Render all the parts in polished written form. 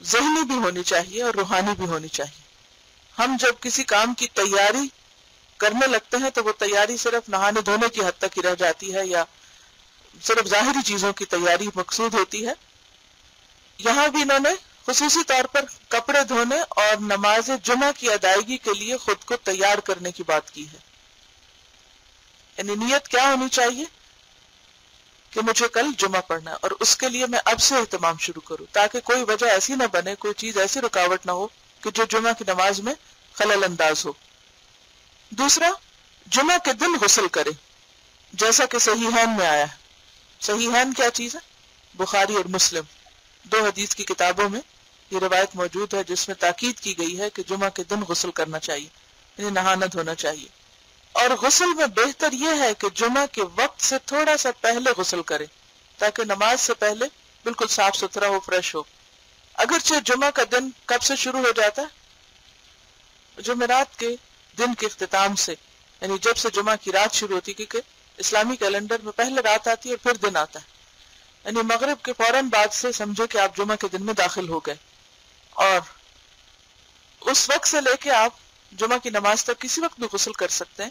ذہنی بھی ہونی چاہیے اور روحانی بھی ہونی چاہیے. ہم جب کسی کام کی تیاری کرنے لگتے ہیں تو وہ تیاری صرف نہانے دھونے کی حد تک ہی رہ جاتی ہے یا صرف ظاہری چیزوں کی تیاری مقصود ہوتی ہے. یہاں بھی انہوں نے خصوصی طور پر کپڑے دھونے اور نماز جمعہ کی ادائیگی کے لیے خود کو تیار کرنے کی بات کی ہے. یعنی نیت کیا ہونی چاہیے کہ مجھے کل جمعہ پڑھنا ہے اور اس کے لیے میں اب سے اہتمام شروع کروں تاکہ کوئی وجہ ایسی نہ بنے، کوئی چیز ایسی رکاوٹ نہ ہو کہ جو جمعہ کی نماز میں خلل انداز ہو. دوسرا، جمعہ کے دن غسل کرے جیسا کہ صحیحین میں آیا ہے. صحیحین کیا چیز ہے؟ بخاری اور مسلم دو حدیث کی کتابوں میں یہ روایت موجود ہے جس میں تاکید کی گئی ہے کہ جمعہ کے دن غسل کرنا چاہیے، یعنی نہانا دھونا چاہیے. اور غسل میں بہتر یہ ہے کہ جمعہ کے وقت سے تھوڑا سا پہلے غسل کرے تاکہ نماز سے پہلے بالکل صاف ستھرا ہو، فریش ہو. اگرچہ جمعہ کا دن کب سے شروع ہو جاتا ہے؟ جمعرات کے دن کے اختتام سے، یعنی جب سے جمعہ کی رات شروع ہوتی، کیونکہ اسلامی کیلنڈر میں پہلے رات آتی ہے اور پھر دن آتا ہے. یعنی مغرب کے فوراً بعد سے سمجھو کہ آپ جمعہ کے دن میں داخل ہو گئے، اور اس وقت سے لے کے آپ جمعہ کی نماز تک کسی وقت بھی غسل کر سکتے ہیں.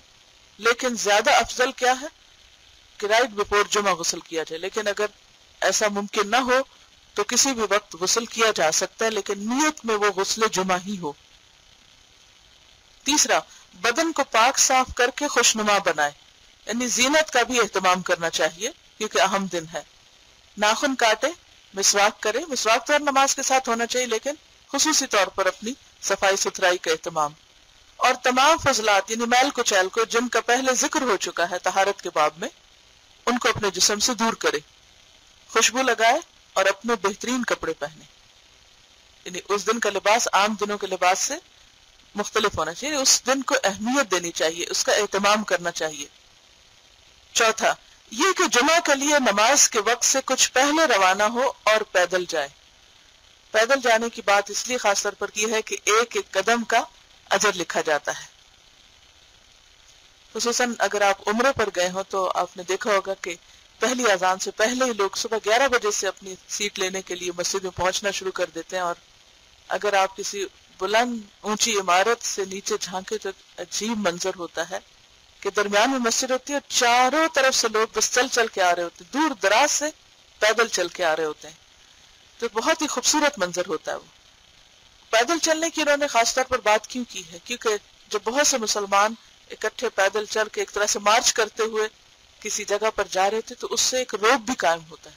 لیکن زیادہ افضل کیا ہے کہ رائٹ بیفور جمعہ غسل کیا جائے. لیکن اگر ایسا ممکن نہ ہو تو کسی بھی وقت غسل کیا جا سکتا ہے، لیکن نیت میں وہ غسل جمعہ ہی ہو. تیسرا، بدن کو پاک صاف کر کے خوشنما بنائے، یعنی زینت کا بھی اہتمام کرنا چاہیے کیونکہ اہم دن ہے. ناخن کاٹے، مسواک کرے. مسواک تو ہر نماز کے ساتھ ہونا چاہیے لیکن خصوصی طور پر اپنی صفائی ستھرائی کا اہتمام. اور تمام فضلات یعنی میل کچیل کو جن کا پہلے ذکر ہو چکا ہے طہارت کے باب میں، ان کو اپنے جسم سے دور کرے. خوشبو لگائے اور اپنے بہترین کپڑے پہنے. یعنی اس دن کا لباس عام دنوں کے لباس سے مختلف ہونا چاہیے. اس دن کو اہمیت دینی چاہیے، اس کا اہتمام کرنا چاہیے. چوتھا یہ کہ جمعہ کے لیے نماز کے وقت سے کچھ پہلے روانہ ہو اور پیدل جائے. پیدل جانے کی بات اس لیے خاص طور پر کی ہے کہ ایک ایک قدم کا اجر لکھا جاتا ہے. خصوصاً اگر آپ عمرے پر گئے ہو تو آپ نے دیکھا ہوگا کہ پہلی اذان سے پہلے ہی لوگ صبح 11 بجے سے اپنی سیٹ لینے کے لیے مسجد میں پہنچنا شروع کر دیتے ہیں. اور اگر آپ کسی بلند اونچی عمارت سے نیچے جھانکے تو عجیب منظر ہوتا ہے کہ درمیان میں مسجد ہوتی ہے اور چاروں طرف سے لوگ بس چل چل کے آ رہے ہوتے ہیں، دور دراز سے پیدل چل کے آ رہے ہوتے ہیں. تو بہت ہی خوبصورت منظر ہوتا ہے. وہ پیدل چلنے کی انہوں نے خاص طور پر بات کیوں کی ہے؟ کیونکہ جب بہت سے مسلمان اکٹھے پیدل چل کے ایک طرح سے مارچ کرتے ہوئے کسی جگہ پر جا رہے تھے تو اس سے ایک روب بھی قائم ہوتا ہے،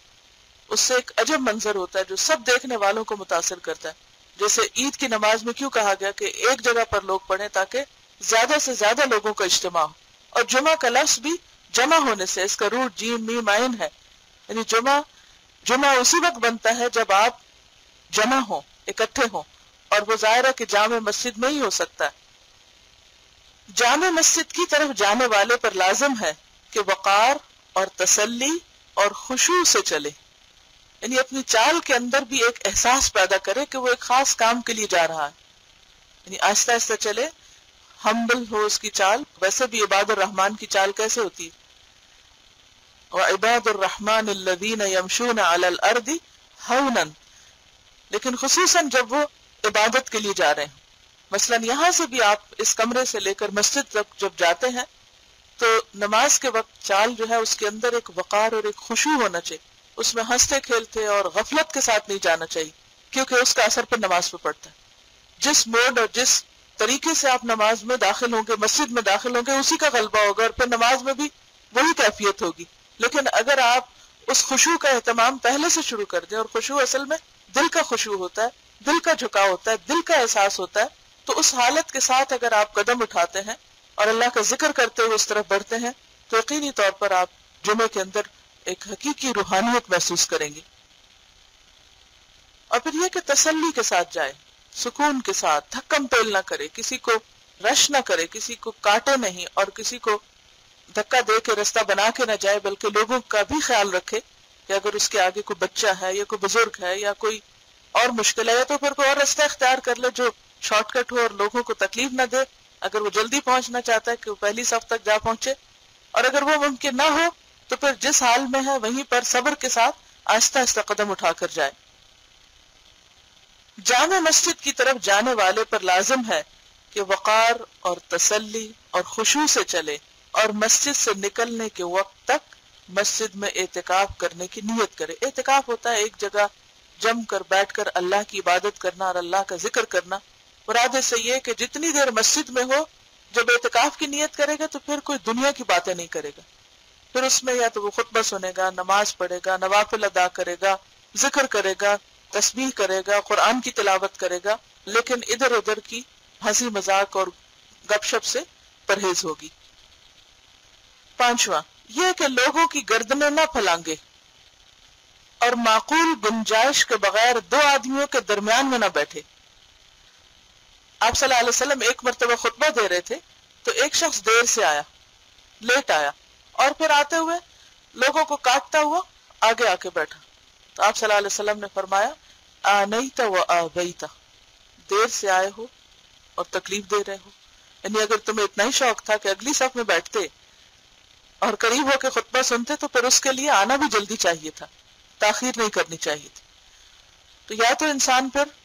اس سے ایک عجب منظر ہوتا ہے جو سب دیکھنے والوں کو متاثر کرتا ہے. جیسے عید کی نماز میں کیوں کہا گیا کہ ایک جگہ پر لوگ پڑھیں تاکہ زیادہ سے زیادہ لوگوں کا اجتماع ہو. اور جمعہ کا لفظ بھی جمع ہونے سے، اس کا روٹ جیم میم عین ہے، یعنی جمعہ اسی وقت بنتا ہے جب آپ جمع ہوں، اکٹھے ہوں. اور وہ ظاہر ہے کہ جامع مسجد میں ہی ہو سکتا ہے. جامع مسجد کی طرف جانے والے پر لازم ہے کہ وقار اور تسلی اور خشوع سے چلے، یعنی اپنی چال کے اندر بھی ایک احساس پیدا کرے کہ وہ ایک خاص کام کے لیے جا رہا ہے. یعنی آہستہ آہستہ چلے، ہمبل ہو اس کی چال. ویسے بھی عباد الرحمن کی چال کیسے ہوتی ہے؟ وَعِبَادُ الرَّحْمَنِ الَّذِينَ يَمْشُونَ عَلَى الْأَرْضِ هَوْنًا. لیکن خصوصاً جب وہ عبادت کے لیے جا رہے ہیں. مثلاً یہاں سے بھی آپ اس کمرے سے لے کر مسجد تک جب جاتے ہیں تو نماز کے وقت چال جو ہے اس کے اندر ایک وقار اور ایک خشوع ہونا چاہیے. اس میں ہنستے کھیلتے اور غفلت کے ساتھ نہیں جانا چاہیے کیونکہ اس کا اثر پھر نماز پہ پڑتا ہے. جس موڈ اور جس طریقے سے آپ نماز میں داخل ہوں گے، مسجد میں داخل ہوں گے، اسی کا غلبہ ہوگا اور پھر نماز میں بھی وہی کیفیت ہوگی. لیکن اگر آپ اس خشوع کا اہتمام پہلے سے شروع کر دیں، اور خشوع اصل میں دل کا خشوع ہوتا ہے، دل کا جھکاؤ ہوتا ہے، دل کا احساس ہوتا ہے، تو اس حالت کے ساتھ اگر آپ قدم اٹھاتے ہیں اور اللہ کا ذکر کرتے ہوئے اس طرف بڑھتے ہیں تو یقینی طور پر آپ جمعے کے اندر ایک حقیقی روحانیت محسوس کریں گے. اور پھر یہ کہ تسلی کے ساتھ جائے، سکون کے ساتھ، دھکم پیل نہ کرے، کسی کو رش نہ کرے، کسی کو کاٹے نہیں اور کسی کو دھکا دے کے رستہ بنا کے نہ جائے، بلکہ لوگوں کا بھی خیال رکھے کہ اگر اس کے آگے کوئی بچہ ہے یا کوئی بزرگ ہے یا کوئی اور مشکل ہے تو پھر کوئی اور راستہ اختیار کر لے جو شارٹ کٹ ہو اور لوگوں کو تکلیف نہ دے. اگر وہ جلدی پہنچنا چاہتا ہے کہ وہ پہلی صف تک جا پہنچے، اور اگر وہ ممکن نہ ہو تو پھر جس حال میں ہے وہیں پر صبر کے ساتھ آہستہ آہستہ قدم اٹھا کر جائے. جامع مسجد کی طرف جانے والے پر لازم ہے کہ وقار اور تسلی اور خشوع سے چلے اور مسجد سے نکلنے کے وقت تک مسجد میں اعتکاف کرنے کی نیت کرے۔ اعتکاف ہوتا ہے ایک جگہ جم کر بیٹھ کر اللہ کی عبادت کرنا اور اللہ کا ذکر کرنا۔ مراد اس سے یہ کہ جتنی دیر مسجد میں ہو، جب اعتکاف کی نیت کرے گا تو پھر کوئی دنیا کی باتیں نہیں کرے گا، پھر اس میں یا تو وہ خطبہ سنے گا، نماز پڑھے گا، نوافل ادا کرے گا، ذکر کرے گا، تسبیح کرے گا، قرآن کی تلاوت کرے گا، لیکن ادھر ادھر کی ہنسی مذاق اور گپ شپ سے پرہیز ہوگی۔ پانچواں یہ کہ لوگوں کی گردنیں نہ پھلانگے اور معقول گنجائش کے بغیر دو آدمیوں کے درمیان میں نہ بیٹھے۔ آپ صلی اللہ علیہ وسلم ایک مرتبہ خطبہ دے رہے تھے تو ایک شخص دیر سے آیا، لیٹ آیا، اور پھر آتے ہوئے لوگوں کو کاٹتا ہوا آگے آ کے بیٹھا۔ تو آپ صلی اللہ علیہ وسلم نے فرمایا آنیت و آبیت، دیر سے آئے ہو اور تکلیف دے رہے ہو۔ یعنی اگر تمہیں اتنا ہی شوق تھا کہ اگلی صف میں بیٹھتے اور قریب ہو کے خطبہ سنتے تو پھر اس کے لیے آنا بھی جلدی چاہیے تھا، تاخیر نہیں کرنی چاہیے تھی۔ تو یا تو انسان پھر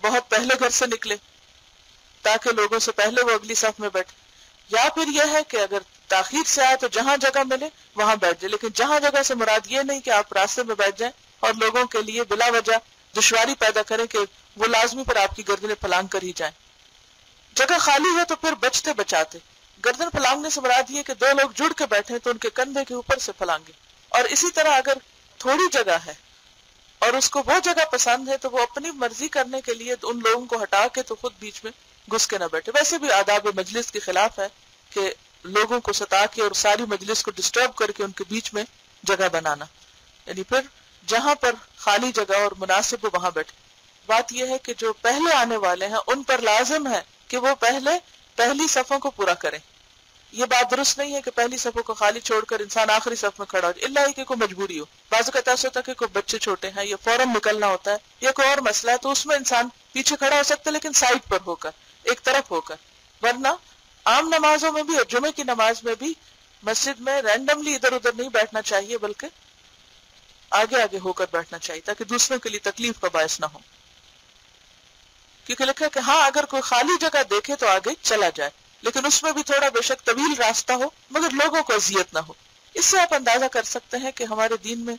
بہت پہلے گھر سے نکلے تاکہ لوگوں سے پہلے وہ اگلی صف میں بیٹھے، یا پھر یہ ہے کہ اگر تاخیر سے آئے تو جہاں جگہ ملے وہاں بیٹھ جائے، لیکن جہاں جگہ سے مراد یہ نہیں کہ آپ راستے میں بیٹھ جائیں اور لوگوں کے لیے بلا وجہ دشواری پیدا کریں کہ وہ لازمی پر آپ کی گردنیں پھلانگ کر ہی جائیں۔ جگہ خالی ہے تو پھر بچتے بچاتے، گردن پھلانگنے سے مراد یہ کہ دو لوگ جڑ کے بیٹھے تو ان کے کندھے کے اوپر سے پھلانگے۔ اور اسی طرح اگر تھوڑی جگہ ہے اور اس کو وہ جگہ پسند ہے تو وہ اپنی مرضی کرنے کے لیے ان لوگوں کو ہٹا کے تو خود بیچ میں گھس کے نہ بیٹھے۔ ویسے بھی آداب مجلس کے خلاف ہے کہ لوگوں کو ستا کے اور ساری مجلس کو ڈسٹرب کر کے ان کے بیچ میں جگہ بنانا، یعنی پھر جہاں پر خالی جگہ اور مناسب ہو وہاں بیٹھے۔ بات یہ ہے کہ جو پہلے آنے والے ہیں ان پر لازم ہے کہ وہ پہلی صفوں کو پورا کریں۔ یہ بات درست نہیں ہے کہ پہلی صفوں کو خالی چھوڑ کر انسان آخری صف میں کھڑا ہو جائے، الا ہی کہ کوئی مجبوری ہو۔ بعض اوقات ایسا ہوتا ہے کہ کوئی بچے چھوٹے ہیں یا فوراً نکلنا ہوتا ہے یا کوئی اور مسئلہ ہے تو اس میں انسان پیچھے کھڑا ہو سکتا ہے، لیکن سائڈ پر ہو کر، ایک طرف ہو کر۔ ورنہ عام نمازوں میں بھی اور جمعے کی نماز میں بھی مسجد میں رینڈملی ادھر ادھر نہیں بیٹھنا چاہیے، بلکہ آگے آگے ہو کر بیٹھنا چاہیے تاکہ دوسروں کے لیے تکلیف کا باعث نہ ہو۔ کیونکہ لکھا ہے کہ ہاں اگر کوئی خالی جگہ دیکھے تو آگے چلا جائے، لیکن اس میں بھی تھوڑا بے شک طویل راستہ ہو مگر لوگوں کو اذیت نہ ہو۔ اس سے آپ اندازہ کر سکتے ہیں کہ ہمارے دین میں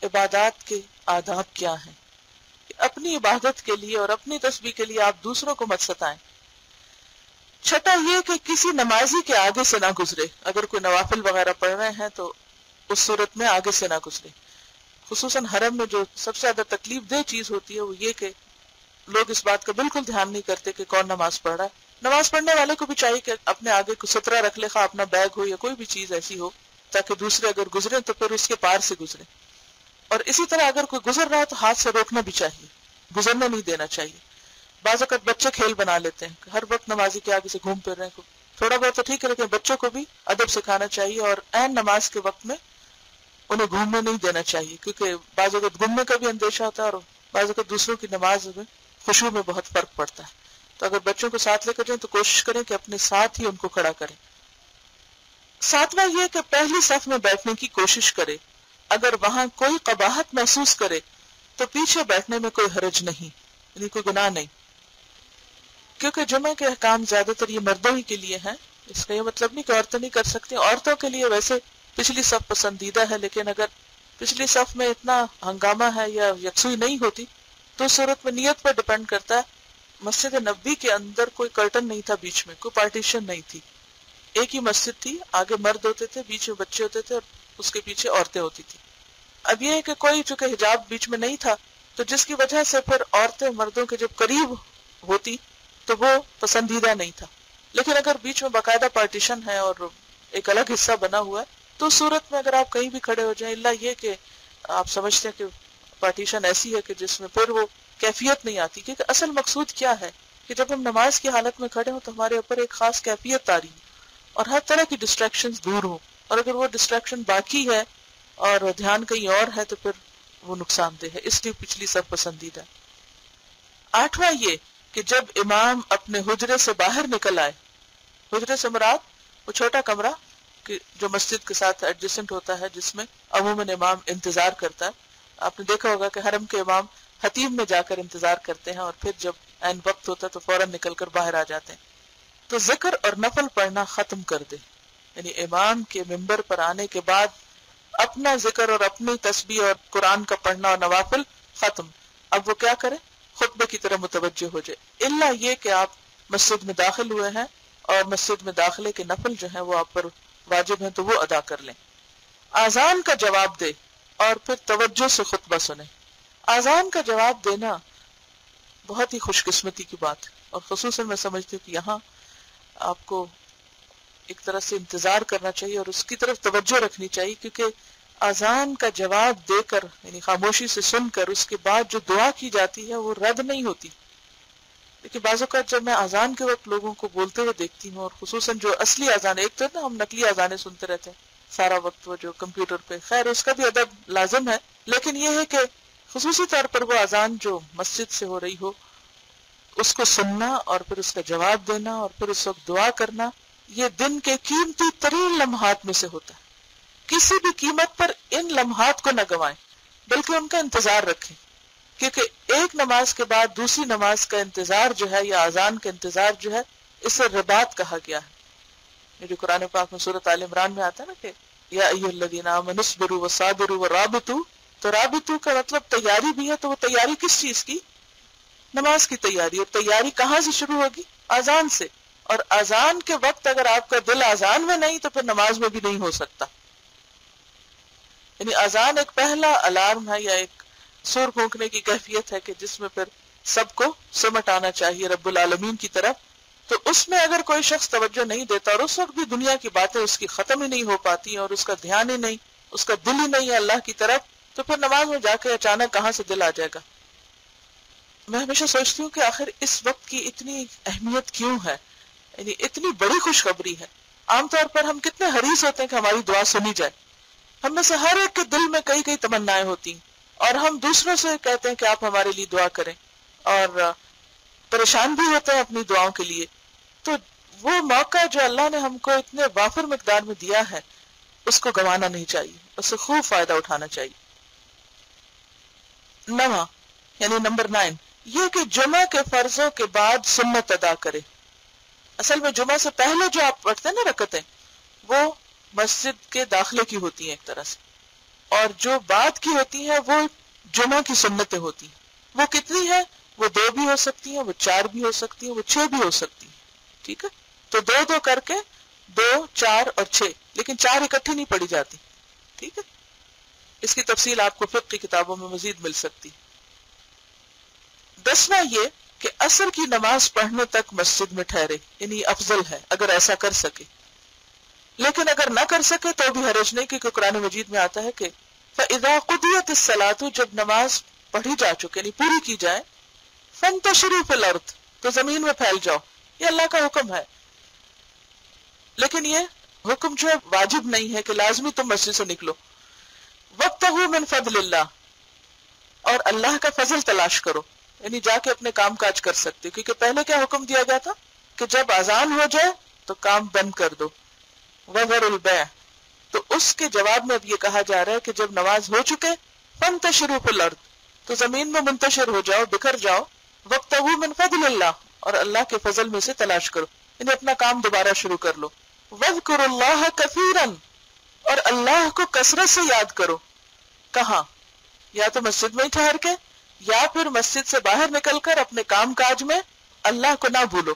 عبادات کے آداب کیا ہیں۔ اپنی عبادت کے لیے اور اپنی تسبیح کے لیے آپ دوسروں کو مت ستائیں۔ چھٹا یہ کہ کسی نمازی کے آگے سے نہ گزرے، اگر کوئی نوافل وغیرہ پڑھ رہے ہیں تو اس صورت میں آگے سے نہ گزرے۔ خصوصاً حرم میں جو سب سے زیادہ تکلیف دہ چیز ہوتی ہے وہ یہ کہ لوگ اس بات کا بالکل دھیان نہیں کرتے کہ کون نماز پڑھ رہا ہے۔ نماز پڑھنے والے کو بھی چاہیے کہ اپنے آگے کو سترہ رکھ لے، خواہ اپنا بیگ ہو یا کوئی بھی چیز ایسی ہو تاکہ دوسرے اگر گزرے تو پھر اس کے پار سے گزرے۔ اور اسی طرح اگر کوئی گزر رہا ہے تو ہاتھ سے روکنا بھی چاہیے، گزرنا نہیں دینا چاہیے۔ بعض اوقات بچے کھیل بنا لیتے ہیں، ہر وقت نمازی کے آگے سے گھوم پھر رہے ہیں، تھوڑا بہت تو ٹھیک ہے لیکن بچوں کو بھی ادب سکھانا چاہیے اور عین نماز کے وقت میں انہیں گھومنے نہیں دینا چاہیے، کیونکہ بعض اوقات گھومنے کا بھی اندیشہ ہوتا ہے اور بعض اوقات دوسروں کی نماز میں خشوع میں بہت فرق پڑتا ہے۔ تو اگر بچوں کو ساتھ لے کر جائیں تو کوشش کریں کہ اپنے ساتھ ہی ان کو کھڑا کریں۔ ساتواں یہ کہ پہلی صف میں بیٹھنے کی کوشش کرے، اگر وہاں کوئی قباحت محسوس کرے تو پیچھے بیٹھنے میں کوئی حرج نہیں، یعنی کوئی گناہ نہیں، کیونکہ جمعہ کے احکام زیادہ تر یہ مردوں ہی کے لیے ہیں۔ اس کا یہ مطلب نہیں کہ عورتیں نہیں کر سکتی، عورتوں کے لیے ویسے پچھلی صف پسندیدہ ہے، لیکن اگر پچھلی صف میں اتنا ہنگامہ ہے یا یکسوئی نہیں ہوتی تو اس صورت میں نیت پر ڈیپینڈ کرتا ہے۔ مسجد نبوی کے اندر کوئی کرٹن نہیں تھا، بیچ میں کوئی پارٹیشن نہیں تھی، ایک ہی مسجد تھی، آگے مرد ہوتے تھے، بیچ میں بچے ہوتے تھے اور اس کے پیچھے عورتیں ہوتی تھی۔ اب یہ ہے کہ کوئی چونکہ حجاب بیچ میں نہیں تھا تو جس کی وجہ سے پھر عورتیں مردوں کے جب قریب ہوتی تو وہ پسندیدہ نہیں تھا، لیکن اگر بیچ میں باقاعدہ پارٹیشن ہے اور ایک الگ حصہ بنا ہوا ہے تو اس صورت میں اگر آپ کہیں بھی کھڑے ہو جائیں، اللہ یہ کہ آپ سمجھتے ہیں کہ پارٹیشن ایسی ہے کہ جس میں پھر وہ کیفیت نہیں آتی، کیونکہ اصل مقصود کیا ہے کہ جب ہم نماز کی حالت میں کھڑے ہوں تو ہمارے اوپر ایک خاص کیفیت آ رہی ہے اور ہر طرح کی ڈسٹریکشنز دور ہوں، اور اگر وہ ڈسٹریکشن باقی ہے اور دھیان کہیں اور ہے تو پھر وہ نقصان دہ ہے، اس لیے پچھلی صف پسندیدہ ہے۔ آٹھواں یہ کہ جب امام اپنے حجرے سے باہر نکل آئے، حجرے سے مراد وہ چھوٹا کمرہ کہ جو مسجد کے ساتھ ایڈجسنٹ ہوتا ہے جس میں عموماً امام انتظار کرتا ہے۔ آپ نے دیکھا ہوگا کہ حرم کے امام حتیم میں جا کر انتظار کرتے ہیں اور پھر جب عین وقت ہوتا ہے تو فوراً نکل کر باہر آ جاتے ہیں. تو ذکر اور نفل پڑھنا ختم کر دے، یعنی امام کے منبر پر آنے کے بعد اپنا ذکر اور اپنی تسبیح اور قرآن کا پڑھنا اور نوافل ختم. اب وہ کیا کرے؟ خطبے کی طرح متوجہ ہو جائے، الا یہ کہ آپ مسجد میں داخل ہوئے ہیں اور مسجد میں داخلے کے نفل جو ہیں وہ آپ پر واجب ہیں تو وہ ادا کر لیں. اذان کا جواب دے اور پھر توجہ سے خطبہ سنیں. اذان کا جواب دینا بہت ہی خوش قسمتی کی بات ہے، اور خصوصاً میں سمجھتی ہوں کہ یہاں آپ کو ایک طرح سے انتظار کرنا چاہیے اور اس کی طرف توجہ رکھنی چاہیے، کیونکہ اذان کا جواب دے کر یعنی خاموشی سے سن کر اس کے بعد جو دعا کی جاتی ہے وہ رد نہیں ہوتی. لیکن بعض اوقات جب میں اذان کے وقت لوگوں کو بولتے ہوئے دیکھتی ہوں، اور خصوصاً جو اصلی اذان، ایک تو نا ہم نقلی اذانیں سنتے رہتے ہیں سارا وقت وہ جو کمپیوٹر پہ، خیر اس کا بھی ادب لازم ہے، لیکن یہ ہے کہ خصوصی طور پر وہ اذان جو مسجد سے ہو رہی ہو اس کو سننا اور پھر اس کا جواب دینا اور پھر اس وقت دعا کرنا، یہ دن کے قیمتی ترین لمحات میں سے ہوتا ہے. کسی بھی قیمت پر ان لمحات کو نہ گوائیں بلکہ ان کا انتظار رکھیں، کیونکہ ایک نماز کے بعد دوسری نماز کا انتظار جو ہے یا اذان کا انتظار جو ہے اسے رباط کہا گیا ہے. یہ جو قرآن پاک میں سورۃ آل عمران میں آتا ہے نا کہ یا ایھا الذین آمنوا اصبروا وصابروا ورابطوا، تو رابطوا کا مطلب تیاری بھی ہے. تو وہ تیاری کس چیز کی؟ نماز کی تیاری. اور تیاری کہاں سے شروع ہوگی؟ اذان سے. اور اذان کے وقت اگر آپ کا دل اذان میں نہیں تو پھر نماز میں بھی نہیں ہو سکتا. یعنی اذان ایک پہلا الارم ہے یا ایک سور پھونکنے کی کیفیت ہے کہ جس میں پھر سب کو سمٹ آنا چاہیے رب العالمین کی طرف. تو اس میں اگر کوئی شخص توجہ نہیں دیتا اور اس وقت بھی دنیا کی باتیں اس کی ختم ہی نہیں ہو پاتی اور اس کا دھیان ہی نہیں، اس کا دل ہی نہیں ہے اللہ کی طرف، تو پھر نماز میں جا کے اچانک کہاں سے دل آ جائے گا. میں ہمیشہ سوچتی ہوں کہ آخر اس وقت کی اتنی اہمیت کیوں ہے، یعنی اتنی بڑی خوشخبری ہے. عام طور پر ہم کتنے حریص ہوتے ہیں کہ ہماری دعا سنی جائے. ہم میں سے ہر ایک کے دل میں کئی کئی تمنائیں ہوتی ہیں اور ہم دوسروں سے کہتے ہیں کہ آپ ہمارے لیے دعا کریں اور پریشان بھی ہوتے ہیں اپنی دعاؤں کے لیے. تو وہ موقع جو اللہ نے ہم کو اتنے وافر مقدار میں دیا ہے اس کو گنوانا نہیں چاہیے، اس سے خوب فائدہ اٹھانا چاہیے. 9 یعنی نمبر 9 یہ کہ جمعہ کے فرضوں کے بعد سنت ادا کرے. اصل میں جمعہ سے پہلے جو آپ پڑھتے ہیں نا رکعتیں، وہ مسجد کے داخلے کی ہوتی ہیں ایک طرح سے، اور جو بعد کی ہوتی ہیں وہ جمعہ کی سنتیں ہوتی ہیں. وہ کتنی ہیں؟ وہ 2 بھی ہو سکتی ہیں، وہ 4 بھی ہو سکتی ہیں، وہ 6 بھی ہو سکتی ہیں. ٹھیک ہے، تو 2 کر کے 2، 4 اور 6، لیکن 4 اکٹھی نہیں پڑھی جاتی. ٹھیک ہے، اس کی تفصیل آپ کو فقہ کی کتابوں میں مزید مل سکتی. 10واں یہ کہ عصر کی نماز پڑھنے تک مسجد میں ٹھہرے، یعنی افضل ہے اگر ایسا کر سکے. لیکن اگر نہ کر سکے تو بھی حرج نہیں، کیونکہ قرآن مجید میں آتا ہے کہ فَإِذَا قُضِيَتِ الصَّلَاةُ جب نماز پڑھی جا چکے یعنی پوری کی جائے، فَانْتَشِرُوا فِي الْأَرْضِ تو زمین میں پھیل جاؤ. یہ اللہ کا حکم ہے، لیکن یہ حکم جو ہے واجب نہیں ہے کہ لازمی تم مسجد سے نکلو. وَابْتَغُوا مِنْ فَضْلِ اللَّهِ اور اللہ کا فضل تلاش کرو، یعنی جا کے اپنے کام کاج کر سکتے. کیونکہ پہلے کیا حکم دیا گیا تھا کہ جب اذان ہو جائے تو کام بند کر دو، وَذَرُوا الْبَيْعَ. تو اس کے جواب میں اب یہ کہا جا رہا ہے کہ جب نماز ہو چکے فَانْتَشِرُوا فِي الْأَرْضِ تو زمین میں منتشر ہو جاؤ، بکھر جاؤ. وَابْتَغُوا مِنْ فَضْلِ اللَّهِ اور اللہ کے فضل میں سے تلاش کرو، یعنی اپنا کام دوبارہ شروع کر لو. وَاذْكُرُوا اللَّهَ كَثِيرًا اور اللہ کو کثرت سے یاد کرو. کہاں؟ یا تو مسجد میں ہی ٹھہر کے یا پھر مسجد سے باہر نکل کر اپنے کام کاج میں اللہ کو نہ بھولو.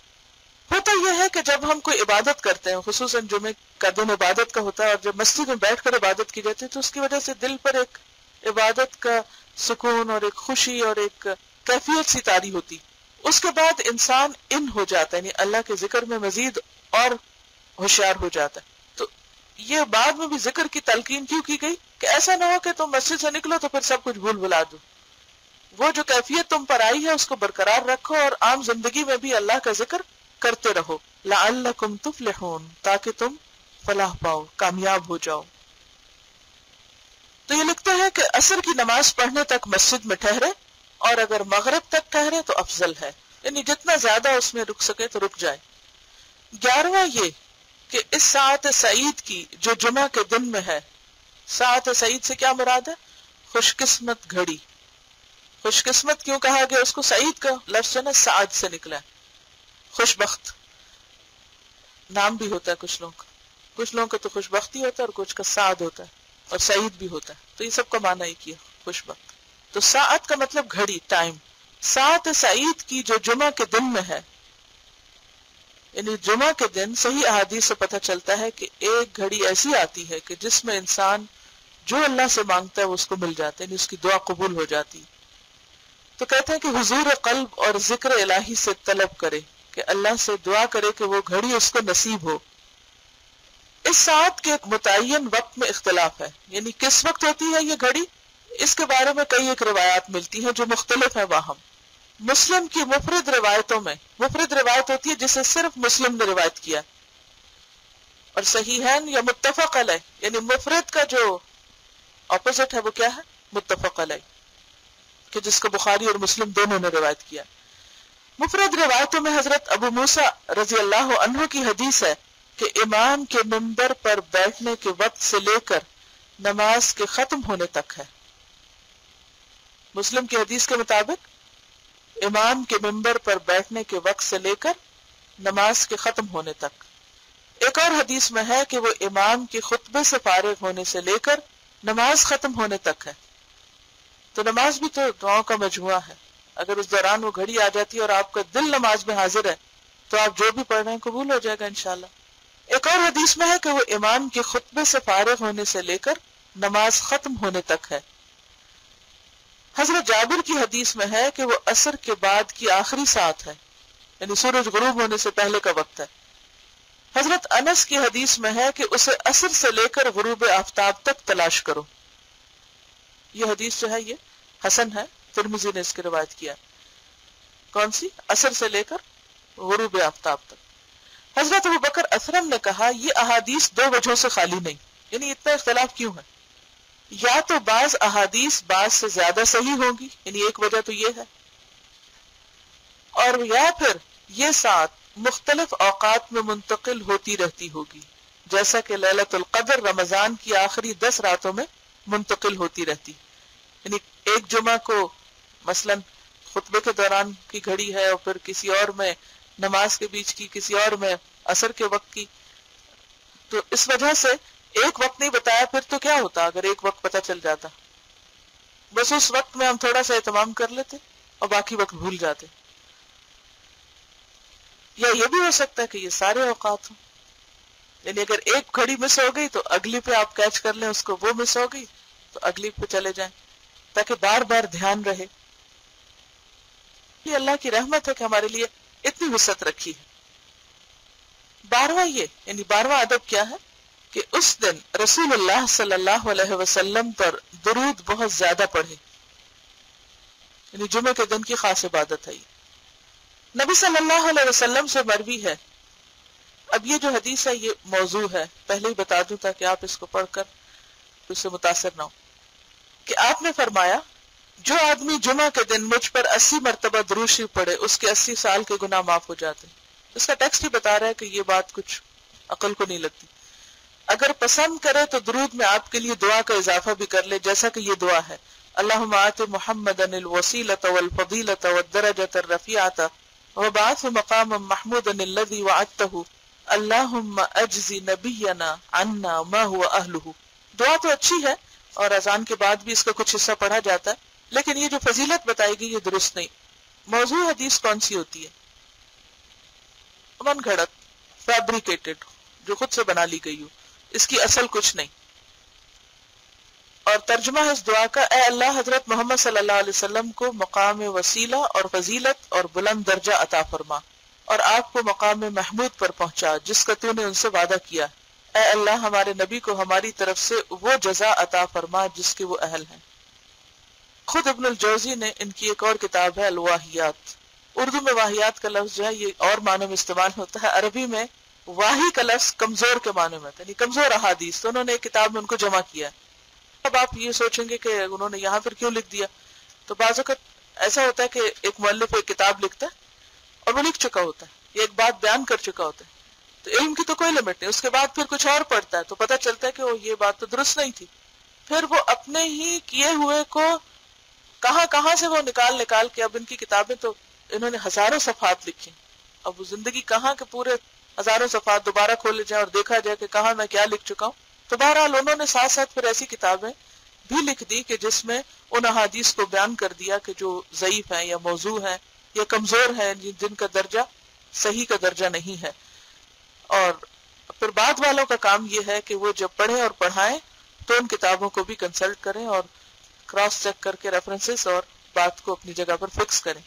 ہوتا یہ ہے کہ جب ہم کوئی عبادت کرتے ہیں، خصوصاً جمعے کا دن عبادت کا ہوتا ہے، اور جب مسجد میں بیٹھ کر عبادت کی جاتی ہے تو اس کی وجہ سے دل پر ایک عبادت کا سکون اور ایک خوشی اور ایک کیفیت سی طاری ہوتی. اس کے بعد انسان ہو جاتا ہے، یعنی اللہ کے ذکر میں مزید اور ہوشیار ہو جاتا ہے. تو یہ بعد میں بھی ذکر کی تلقین کیوں کی گئی کہ ایسا نہ ہو کہ تم مسجد سے نکلو تو پھر سب کچھ بھول بھلا دو. وہ جو کیفیت تم پر آئی ہے اس کو برقرار رکھو اور عام زندگی میں بھی اللہ کا ذکر کرتے رہو. لعلکم تفلحون تاکہ تم فلاح پاؤ، کامیاب ہو جاؤ. تو یہ لکھتے ہیں کہ عصر کی نماز پڑھنے تک مسجد میں ٹھہرے، اور اگر مغرب تک ٹھہرے تو افضل ہے، یعنی جتنا زیادہ اس میں رک سکے تو رک جائے. 11واں یہ کہ اس ساعت سعید کی جو جمعہ کے دن میں ہے، ساعت سعید سے کیا مراد ہے؟ خوش قسمت گھڑی. خوش قسمت کیوں کہا گیا اس کو؟ سعید کا لفظ ہے نا سعد سے نکلا ہے، خوش بخت نام بھی ہوتا ہے کچھ لوگوں کا تو خوش بختی ہوتا ہے اور کچھ کا سعد ہوتا ہے اور سعید بھی ہوتا ہے، تو یہ سب کا معنی ایک ہی ہے، خوش بخت۔ تو ساعت کا مطلب گھڑی، ٹائم۔ ساعت سعید کی جو جمعہ کے دن میں ہے، یعنی جمعہ کے دن صحیح احادیث سے پتہ چلتا ہے کہ ایک گھڑی ایسی آتی ہے کہ جس میں انسان جو اللہ سے مانگتا ہے وہ اس کو مل جاتا ہے، یعنی اس کی دعا قبول ہو جاتی۔ تو کہتے ہیں کہ حضور قلب اور ذکر الہی سے طلب کرے، کہ اللہ سے دعا کرے کہ وہ گھڑی اس کو نصیب ہو۔ اس ساعت کے ایک متعین وقت میں اختلاف ہے، یعنی کس وقت ہوتی ہے یہ گھڑی، اس کے بارے میں کئی ایک روایات ملتی ہیں جو مختلف ہیں واہم۔ مسلم کی مفرد روایتوں میں، مفرد روایت ہوتی ہے جسے صرف مسلم نے روایت کیا، اور صحیحین یا متفق علیہ، یعنی مفرد کا جو اپوزٹ ہے وہ کیا ہے؟ متفق علیہ، کہ جس کو بخاری اور مسلم دونوں نے روایت کیا۔ مفرد روایتوں میں حضرت ابو موسیٰ رضی اللہ عنہ کی حدیث ہے کہ امام کے منبر پر بیٹھنے کے وقت سے لے کر نماز کے ختم ہونے تک ہے۔ مسلم کی حدیث کے مطابق امام کے منبر پر بیٹھنے کے وقت سے لے کر نماز کے ختم ہونے تک۔ ایک اور حدیث میں ہے کہ وہ امام کے خطبے سے فارغ ہونے سے لے کر نماز ختم ہونے تک ہے۔ تو نماز بھی تو دعاؤں کا مجموعہ ہے، اگر اس دوران وہ گھڑی آ جاتی ہے اور آپ کا دل نماز میں حاضر ہے تو آپ جو بھی پڑھ رہے ہیں قبول ہو جائے گا انشاءاللہ۔ ایک اور حدیث میں ہے کہ وہ امام کے خطبے سے فارغ ہونے سے لے کر نماز ختم ہونے تک ہے۔ حضرت جابر کی حدیث میں ہے کہ وہ عصر کے بعد کی آخری ساعت ہے، یعنی سورج غروب ہونے سے پہلے کا وقت ہے۔ حضرت انس کی حدیث میں ہے کہ اسے عصر سے لے کر غروب آفتاب تک تلاش کرو۔ یہ حدیث جو ہے یہ حسن ہے، ترمذی نے اس کی روایت کیا۔ کون سی؟ عصر سے لے کر غروب آفتاب تک۔ حضرت ابو بکر اسرم نے کہا یہ احادیث دو وجہوں سے خالی نہیں، یعنی اتنا اختلاف کیوں ہے؟ یا تو بعض احادیث بعض سے زیادہ صحیح ہوں گی، یعنی ایک وجہ تو یہ ہے، اور یا پھر یہ ساتھ مختلف اوقات میں منتقل ہوتی رہتی ہوگی، جیسا کہ لیلۃ القدر رمضان کی آخری 10 راتوں میں منتقل ہوتی رہتی، یعنی ایک جمعہ کو مثلا خطبے کے دوران کی گھڑی ہے اور پھر کسی اور میں نماز کے بیچ کی، کسی اور میں عصر کے وقت کی، تو اس وجہ سے ایک وقت نہیں بتایا، پھر تو کیا ہوتا اگر ایک وقت پتہ چل جاتا؟ بس اس وقت میں ہم تھوڑا سا اہتمام کر لیتے اور باقی وقت بھول جاتے۔ یا یہ بھی ہو سکتا ہے کہ یہ سارے اوقات ہوں، یعنی اگر ایک گھڑی مس ہو گئی تو اگلی پہ آپ کیچ کر لیں اس کو، وہ مس ہو گئی تو اگلی پہ چلے جائیں، تاکہ بار بار دھیان رہے۔ یہ اللہ کی رحمت ہے کہ ہمارے لیے اتنی وسعت رکھی ہے۔ 12واں یہ، یعنی 12واں ادب کیا ہے کہ اس دن رسول اللہ صلی اللہ علیہ وسلم پر درود بہت زیادہ پڑھے، یعنی جمعے کے دن کی خاص عبادت ہے۔ نبی صلی اللہ علیہ وسلم سے مروی ہے، اب یہ جو حدیث ہے یہ موضوع ہے، پہلے ہی بتا دوں تاکہ آپ اس کو پڑھ کر اس سے متاثر نہ ہو، کہ آپ نے فرمایا جو آدمی جمعہ کے دن مجھ پر 80 مرتبہ درود شریف پڑھے اس کے 80 سال کے گناہ معاف ہو جاتے ہیں۔ اس کا ٹیکسٹ ہی بتا رہا ہے کہ یہ بات کچھ عقل کو نہیں لگتی۔ اگر پسند کرے تو درود میں آپ کے لیے دعا کا اضافہ بھی کر لے، جیسا کہ یہ دعا ہے، اللہم آت محمدا الوسیلۃ والفضیلۃ والدرجۃ الرفیعۃ وابعثہ مقاما محمودا الذی وعدتہ اللہم اجزی نبینا عنا ما هو اہلہ۔ دعا تو اچھی ہے اور اذان کے بعد بھی اس کا کچھ حصہ پڑھا جاتا ہے، لیکن یہ جو فضیلت بتائی گئی یہ درست نہیں۔ موضوع حدیث کون سی ہوتی ہے؟ من گھڑت، فیبریکیٹڈ، جو خود سے بنا لی گئی ہو، اس کی اصل کچھ نہیں۔ اور ترجمہ ہے اس دعا کا، اے اللہ حضرت محمد صلی اللہ علیہ وسلم کو مقام وسیلہ اور فضیلت اور بلند درجہ عطا فرما، اور آپ کو مقام محمود پر پہنچا جس کا تو نے ان سے وعدہ کیا۔ اے اللہ ہمارے نبی کو ہماری طرف سے وہ جزا عطا فرما جس کے وہ اہل ہیں۔ خود ابن الجوزی نے ان کی ایک اور کتاب ہے الواہیات، اردو میں واہیات کا لفظ جو ہے یہ اور معنوں میں استعمال ہوتا ہے، عربی میں واہی کا لفظ کمزور کے معنی میں، یعنی کمزور احادیث، تو انہوں نے ایک کتاب میں ان کو جمع کیا ہے۔ اب آپ یہ سوچیں گے کہ انہوں نے یہاں پھر کیوں لکھ دیا، تو بعض اوقات ایسا ہوتا ہے کہ ایک مؤلف ایک کتاب لکھتا ہے اور وہ لکھ چکا ہوتا ہے، یہ ایک بات بیان کر چکا ہوتا ہے، تو علم کی تو کوئی لمٹ نہیں، اس کے بعد پھر کچھ اور پڑھتا ہے تو پتہ چلتا ہے کہ یہ بات تو درست نہیں تھی، پھر وہ اپنے ہی کیے ہوئے کو کہاں کہاں سے وہ نکال کے، اب ان کی کتابیں تو انہوں نے ہزاروں صفحات لکھی، اب وہ زندگی کہاں کے پورے ہزاروں صفحات دوبارہ کھولے جائیں اور دیکھا جائے کہ کہاں میں کیا لکھ چکا ہوں. تو بہرحال انہوں نے ساتھ ساتھ پھر ایسی کتابیں بھی لکھ دی کہ جس میں ان احادیث کو بیان کر دیا کہ جو ضعیف ہیں یا موضوع ہیں یا کمزور ہیں، جن کا درجہ صحیح کا درجہ نہیں ہے. اور پھر بعد والوں کا کام یہ ہے کہ وہ جب پڑھیں اور پڑھائیں تو ان کتابوں کو بھی کنسلٹ کریں اور کراس چیک کر کے ریفرنسز اور بات کو اپنی جگہ پر فکس کریں.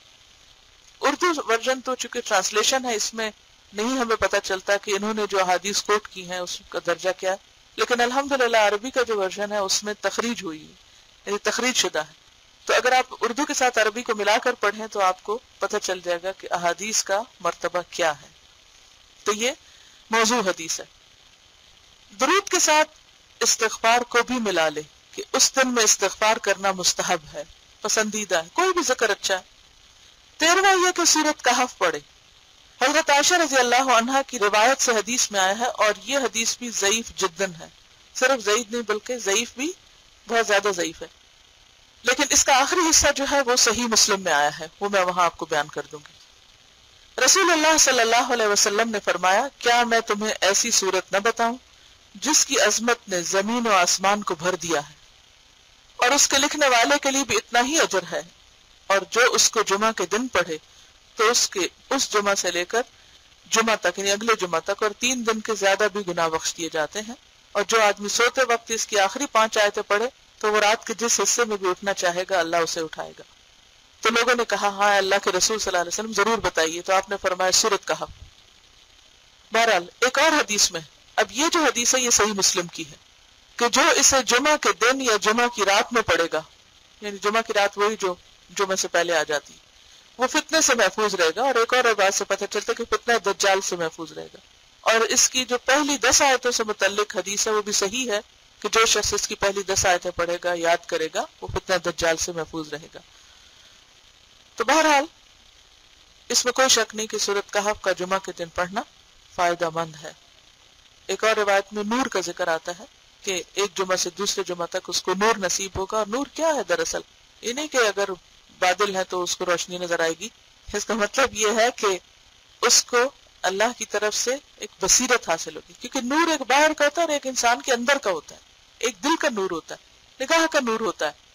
اردو ورژن تو چونکہ ٹرانسلیشن ہے، اس میں نہیں ہمیں پتہ چلتا کہ انہوں نے جو احادیث کوٹ کی ہیں اس کا درجہ کیا ہے، لیکن الحمدللہ عربی کا جو ورژن ہے اس میں تخریج ہوئی ہے، یعنی تخریج شدہ ہے. تو اگر آپ اردو کے ساتھ عربی کو ملا کر پڑھیں تو آپ کو پتہ چل جائے گا کہ احادیث کا مرتبہ کیا ہے. تو یہ موضوع حدیث ہے. درود کے ساتھ استغفار کو بھی ملا لے کہ اس دن میں استغفار کرنا مستحب ہے، پسندیدہ ہے، کوئی بھی ذکر اچھا ہے. 13واں یہ کہ سورۃ کہف پڑھے. حضرت عائشہ رضی اللہ عنہا کی روایت سے حدیث میں آیا ہے، اور یہ حدیث بھی ضعیف جداً ہے، صرف ضعیف نہیں بلکہ ضعیف بھی بہت زیادہ ضعیف ہے، لیکن اس کا آخری حصہ جو ہے وہ صحیح مسلم میں آیا ہے، وہ میں وہاں آپ کو بیان کر دوں گی. رسول اللہ صلی اللہ علیہ وسلم نے فرمایا، کیا میں تمہیں ایسی صورت نہ بتاؤں جس کی عظمت نے زمین و آسمان کو بھر دیا ہے، اور اس کے لکھنے والے کے لیے بھی اتنا ہی اجر ہے، اور جو اس کو جمعہ کے دن پڑھے تو اس جمعہ سے لے کر جمعہ تک، یعنی اگلے جمعہ تک، اور 3 دن کے زیادہ بھی گناہ بخش دیے جاتے ہیں. اور جو آدمی سوتے وقت اس کی آخری 5 آیتیں پڑھے تو وہ رات کے جس حصے میں بھی اٹھنا چاہے گا اللہ اسے اٹھائے گا. تو لوگوں نے کہا ہاں اللہ کے رسول صلی اللہ علیہ وسلم ضرور بتائیے، تو آپ نے فرمایا سورۃ کہف. بہرحال ایک اور حدیث میں، اب یہ جو حدیث ہے یہ صحیح مسلم کی ہے، کہ جو اسے جمعہ کے دن یا جمعہ کی رات میں پڑھے گا، یعنی جمعہ کی رات وہی جو جمعہ سے پہلے آ جاتی، وہ فتنے سے محفوظ رہے گا. اور ایک اور بات سے پتہ چلتا ہے کہ فتنہ دجال سے محفوظ رہے گا. اور اس کی جو پہلی 10 آیتوں سے متعلق حدیث ہے وہ بھی صحیح ہے کہ جو شخص اس کی پہلی 10 آیتیں پڑھے گا، یاد کرے گا، وہ فتنہ دجال سے محفوظ رہے گا. تو بہرحال اس میں کوئی شک نہیں کہ سورۃ کہف کا جمعہ کے دن پڑھنا فائدہ مند ہے. ایک اور روایت میں نور کا ذکر آتا ہے کہ ایک جمعہ سے دوسرے جمعہ تک اس کو نور نصیب ہوگا. اور نور کیا ہے دراصل؟ یہ نہیں کہ اگر بادل ہے تو اس کو روشنی نظر آئے گی، اس کا مطلب یہ ہے کہ اس کو اللہ کی طرف سے ایک بصیرت حاصل ہوگی، کیونکہ نور ایک باہر کا ہوتا ہے اور ایک انسان کے اندر کا ہوتا ہے. ایک دل کا نور ہوتا ہے، نگاہ کا نور ہوتا ہے.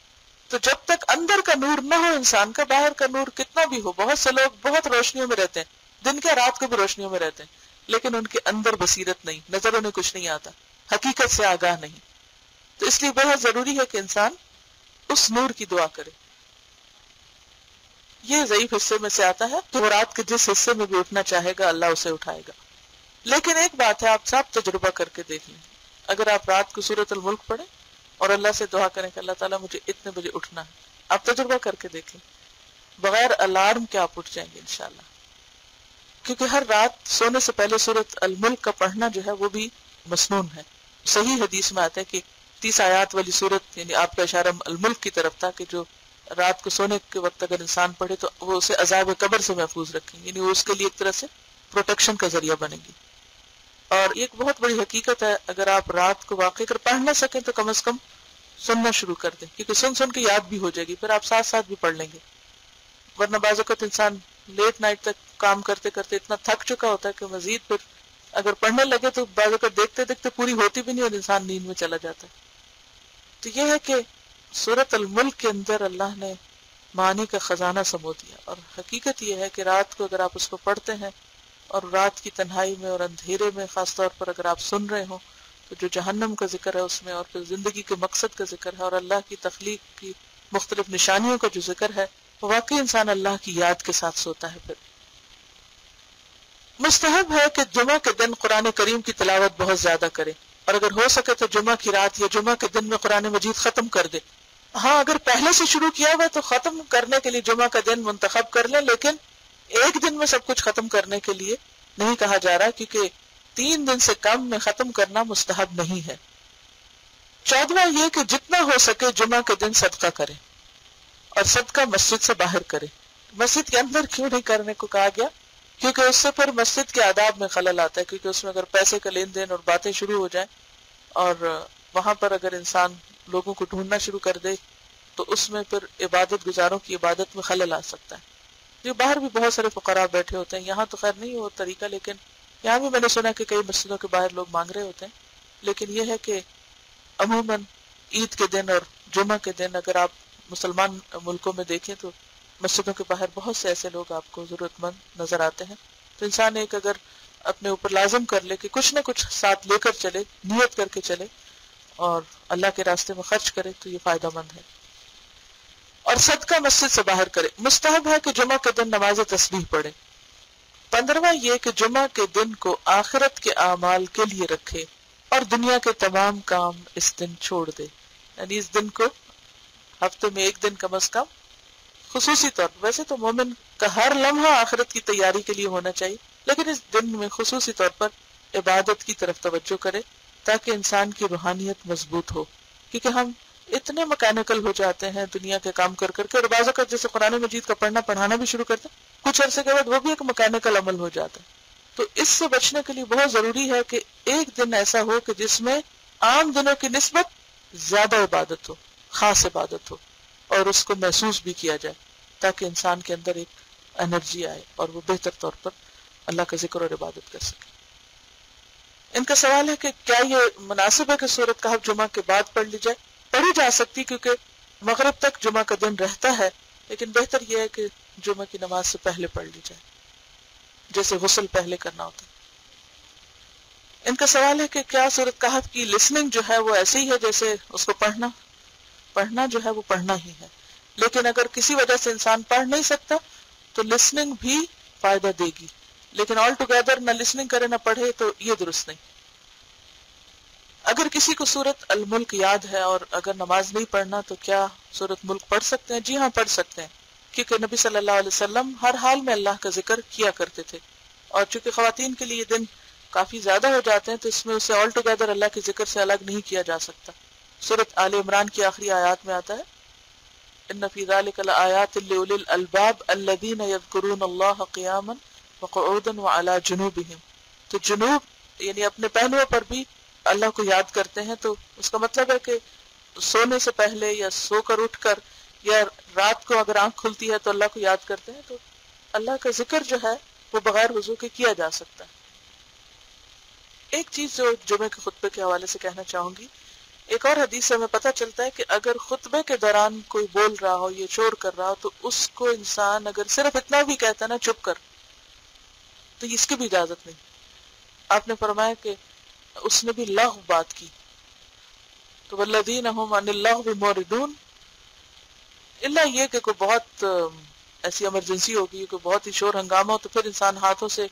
تو جب تک اندر کا نور نہ ہو انسان کا، باہر کا نور کتنا بھی ہو، بہت سے لوگ بہت روشنیوں میں رہتے ہیں، دن کے رات کو بھی روشنیوں میں رہتے ہیں، لیکن ان کے اندر بصیرت نہیں، نظر انہیں کچھ نہیں آتا، حقیقت سے آگاہ نہیں. تو اس لیے بہت ضروری ہے کہ انسان اس نور کی دعا کرے. یہ ضعیف حصے میں سے آتا ہے کہ وہ رات کے جس حصے میں بھی اٹھنا چاہے گا اللہ اسے اٹھائے گا. لیکن ایک بات ہے، آپ سب تجربہ کر کے دیکھ لیں. اگر آپ رات کو سورۃ الملک پڑھیں اور اللہ سے دعا کریں کہ اللہ تعالیٰ مجھے اتنے بجے اٹھنا ہے، آپ تجربہ کر کے دیکھیں، بغیر الارم کے آپ اٹھ جائیں گے انشاءاللہ. کیونکہ ہر رات سونے سے پہلے سورۃ الملک کا پڑھنا جو ہے وہ بھی مسنون ہے. صحیح حدیث میں آتا ہے کہ 30 آیات والی سورت، یعنی آپ کا اشارہ الملک کی طرف تھا، کہ جو رات کو سونے کے وقت اگر انسان پڑھے تو وہ اسے عذاب قبر سے محفوظ رکھیں، یعنی وہ اس کے لیے ایک طرح سے پروٹیکشن کا ذریعہ بنے گی. اور ایک بہت بڑی حقیقت ہے، اگر آپ رات کو واقعی اگر پڑھ نہ سکیں تو کم از کم سننا شروع کر دیں، کیونکہ سن کے یاد بھی ہو جائے گی، پھر آپ ساتھ ساتھ بھی پڑھ لیں گے. ورنہ بعض اوقات انسان لیٹ نائٹ تک کام کرتے کرتے اتنا تھک چکا ہوتا ہے کہ مزید پھر اگر پڑھنے لگے تو بعض اوقات دیکھتے دیکھتے پوری ہوتی بھی نہیں اور انسان نیند میں چلا جاتا ہے. تو یہ ہے کہ سورۃ الملک کے اندر اللہ نے معنی کا خزانہ سمو دیا. اور حقیقت یہ ہے کہ رات کو اگر آپ اس کو پڑھتے ہیں اور رات کی تنہائی میں اور اندھیرے میں خاص طور پر اگر آپ سن رہے ہوں تو جو جہنم کا ذکر ہے اس میں، اور پھر زندگی کے مقصد کا ذکر ہے، اور اللہ کی تخلیق کی مختلف نشانیوں کا جو ذکر ہے، وہ واقعی انسان اللہ کی یاد کے ساتھ سوتا ہے. پھر مستحب ہے کہ جمعہ کے دن قرآن کریم کی تلاوت بہت زیادہ کرے، اور اگر ہو سکے تو جمعہ کی رات یا جمعہ کے دن میں قرآن مجید ختم کر دے. ہاں اگر پہلے سے شروع کیا ہوا تو ختم کرنے کے لیے جمعہ کا دن منتخب کر لیں، لیکن ایک دن میں سب کچھ ختم کرنے کے لیے نہیں کہا جا رہا، کیونکہ 3 دن سے کم میں ختم کرنا مستحب نہیں ہے. 14واں یہ کہ جتنا ہو سکے جمعہ کے دن صدقہ کرے، اور صدقہ مسجد سے باہر کرے. مسجد کے اندر کیوں نہیں کرنے کو کہا گیا؟ کیونکہ اس سے پھر مسجد کے آداب میں خلل آتا ہے، کیونکہ اس میں اگر پیسے کا لین دین اور باتیں شروع ہو جائیں اور وہاں پر اگر انسان لوگوں کو ڈھونڈنا شروع کر دے تو اس میں پھر عبادت گزاروں کی عبادت میں خلل آ سکتا ہے. یہ باہر بھی بہت سارے فقراء بیٹھے ہوتے ہیں، یہاں تو خیر نہیں وہ طریقہ، لیکن یہاں بھی میں نے سنا کہ کئی مسجدوں کے باہر لوگ مانگ رہے ہوتے ہیں. لیکن یہ ہے کہ عموماً عید کے دن اور جمعہ کے دن اگر آپ مسلمان ملکوں میں دیکھیں تو مسجدوں کے باہر بہت سے ایسے لوگ آپ کو ضرورت مند نظر آتے ہیں. تو انسان ایک اگر اپنے اوپر لازم کر لے کہ کچھ نہ کچھ ساتھ لے کر چلے، نیت کر کے چلے اور اللہ کے راستے میں خرچ کرے تو یہ فائدہ مند ہے. اور صدقہ مسجد سے باہر کرے. مستحب ہے کہ جمعہ کے دن نماز تسبیح پڑھے. 15واں یہ کہ جمعہ کے دن کو آخرت کے اعمال کے لیے رکھے اور دنیا کے تمام کام اس دن چھوڑ دے. یعنی اس دن کو ہفتے میں ایک دن کم از کم خصوصی طور پر، ویسے تو مومن کا ہر لمحہ آخرت کی تیاری کے لیے ہونا چاہیے، لیکن اس دن میں خصوصی طور پر عبادت کی طرف توجہ کرے تاکہ انسان کی روحانیت مضبوط ہو. کیونکہ ہم اتنے مکینیکل ہو جاتے ہیں دنیا کے کام کر کر کے، اور بعض اوقات جیسے قرآن مجید کا پڑھنا بھی شروع کرتے ہیں، کچھ عرصے کے بعد وہ بھی ایک مکینیکل عمل ہو جاتا ہے. تو اس سے بچنے کے لیے بہت ضروری ہے کہ ایک دن ایسا ہو کہ جس میں عام دنوں کی نسبت زیادہ عبادت ہو، خاص عبادت ہو، اور اس کو محسوس بھی کیا جائے تاکہ انسان کے اندر ایک انرجی آئے اور وہ بہتر طور پر اللہ کا ذکر اور عبادت کر سکے. ان کا سوال ہے کہ کیا یہ مناسب ہے کہ سورۃ کہف جمعہ کے بعد پڑھ لی جائے؟ پڑھی جا سکتی، کیونکہ مغرب تک جمعہ کا دن رہتا ہے، لیکن بہتر یہ ہے کہ جمعہ کی نماز سے پہلے پڑھ لی جائے، جیسے غسل پہلے کرنا ہوتا ہے. ان کا سوال ہے کہ کیا سورۃ کہف کی لسننگ جو ہے وہ ایسے ہی ہے جیسے اس کو پڑھنا جو ہے وہ پڑھنا ہی ہے، لیکن اگر کسی وجہ سے انسان پڑھ نہیں سکتا تو لسننگ بھی فائدہ دے گی، لیکن آل ٹوگیدر نہ لسننگ کرے نہ پڑھے تو یہ درست نہیں. اگر کسی کو سورۃ الملک یاد ہے اور اگر نماز نہیں پڑھنا تو کیا سورۃ ملک پڑھ سکتے ہیں؟ جی ہاں، پڑھ سکتے ہیں، کیونکہ نبی صلی اللہ علیہ وسلم ہر حال میں اللہ کا ذکر کیا کرتے تھے، اور چونکہ خواتین کے لیے دن کافی زیادہ ہو جاتے ہیں تو اس میں اسے آل ٹوگیدر اللہ کے ذکر سے الگ نہیں کیا جا سکتا. سورۃ آل عمران کی آخری آیات میں آتا ہے ان فی ذلک لآیات لأولی الالباب الذین یذکرون اللہ قیاما وقعودا وعلی جنوبہم. تو جنوب یعنی اپنے پہلوؤں پر بھی اللہ کو یاد کرتے ہیں، تو اس کا مطلب ہے کہ سونے سے پہلے یا سو کر اٹھ کر یا رات کو اگر آنکھ کھلتی ہے تو اللہ کو یاد کرتے ہیں. تو اللہ کا ذکر جو ہے وہ بغیر وضو کے کیا جا سکتا ہے. ایک چیز جو جمعے کے خطبے کے حوالے سے کہنا چاہوں گی، ایک اور حدیث سے ہمیں پتہ چلتا ہے کہ اگر خطبے کے دوران کوئی بول رہا ہو یا شور کر رہا ہو تو اس کو انسان اگر صرف اتنا بھی کہتا ہے نا چپ کر، تو اس کی بھی اجازت نہیں. آپ نے فرمایا کہ اس نے بھی لغو بات کی، تو والذین هم عن اللغو معرضون، الا یہ کہ کوئی بہت ایسی ایمرجنسی ہوگی، کوئی بہت ہی شور ہنگامہ ہو تو پھر انسان ہاتھوں سے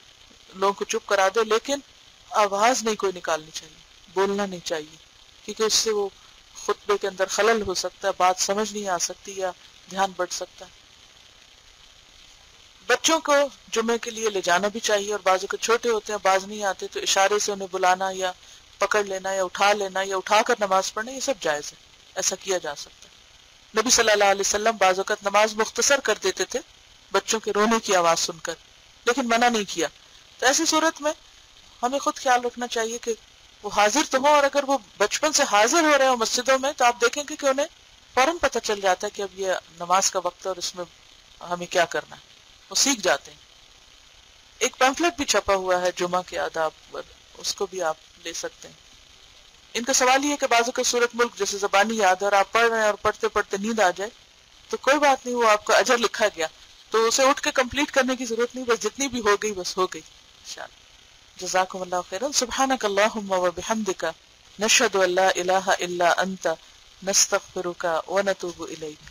لوگوں کو چپ کرا دے، لیکن آواز نہیں کوئی نکالنی چاہیے، بولنا نہیں چاہیے، کیونکہ اس سے وہ خطبے کے اندر خلل ہو سکتا ہے، بات سمجھ نہیں آ سکتی یا دھیان بٹ سکتا ہے. بچوں کو جمعے کے لیے لے جانا بھی چاہیے، اور بعضوں کے چھوٹے ہوتے ہیں باز نہیں آتے تو اشارے سے انہیں بلانا یا پکڑ لینا یا اٹھا کر نماز پڑھنا، یہ سب جائز ہے، ایسا کیا جا سکتا ہے. نبی صلی اللہ علیہ وسلم بعض اوقات نماز مختصر کر دیتے تھے بچوں کے رونے کی آواز سن کر، لیکن منع نہیں کیا. تو ایسی صورت میں ہمیں خود خیال رکھنا چاہیے کہ وہ حاضر تو ہوں، اور اگر وہ بچپن سے حاضر ہو رہے ہوں مسجدوں میں تو آپ دیکھیں گے کہ انہیں فوراً پتہ چل جاتا ہے کہ اب یہ نماز کا وقت ہے اور اس میں ہمیں کیا کرنا ہے، وہ سیکھ جاتے ہیں. ایک پیمفلٹ بھی چھپا ہوا ہے جمعہ کے آداب پر، اس کو بھی آپ لے سکتے ہیں. ان کا سوال یہ ہے کہ بعضوں کا سورۃ ملک جیسے زبانی یاد ہے اور آپ پڑھ رہے ہیں اور پڑھتے پڑھتے نیند آ جائے تو کوئی بات نہیں، وہ آپ کا اجر لکھا گیا تو اسے اٹھ کے کمپلیٹ کرنے کی ضرورت نہیں، بس جتنی بھی ہو گئی بس ہو گئی انشاءاللہ. جزاکم اللہ خیرا. سبحانک اللہم وبحمدک، نشہد ان لا الہ الا انت، نستغفرک ونتوب الیک.